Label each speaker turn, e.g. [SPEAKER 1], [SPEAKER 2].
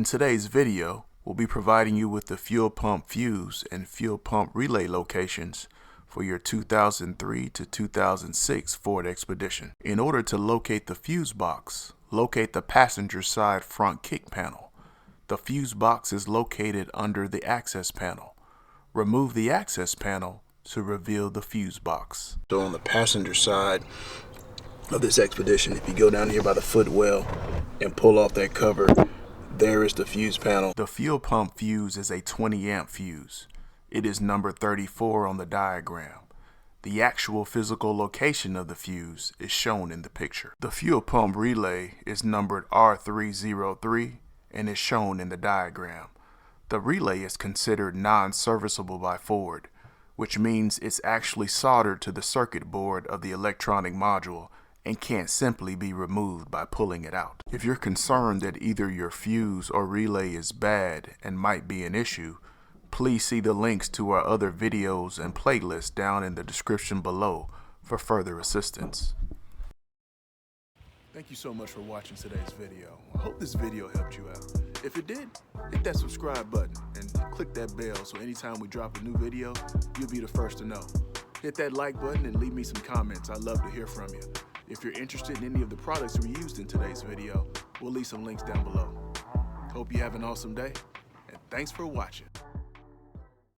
[SPEAKER 1] In today's video, we'll be providing you with the fuel pump fuse and fuel pump relay locations for your 2003 to 2006 Ford Expedition. In order to locate the fuse box, locate the passenger side front kick panel. The fuse box is located under the access panel. Remove the access panel to reveal the fuse box. So on the passenger side of this Expedition, if you go down here by the footwell and pull off that cover, there is the fuse panel. The fuel pump fuse is a 20 amp fuse. It is number 34 on the diagram. The actual physical location of the fuse is shown in the picture. The fuel pump relay is numbered R303 and is shown in the diagram. The relay is considered non-serviceable by Ford, which means it's actually soldered to the circuit board of the electronic module and can't simply be removed by pulling it out. If you're concerned that either your fuse or relay is bad and might be an issue, please see the links to our other videos and playlists down in the description below for further assistance. Thank you so much for watching today's video. I hope this video helped you out. If it did, hit that subscribe button and click that bell so anytime we drop a new video, you'll be the first to know. Hit that like button and leave me some comments. I'd love to hear from you. If you're interested in any of the products we used in today's video, we'll leave some links down below. Hope you have an awesome day, and thanks for watching.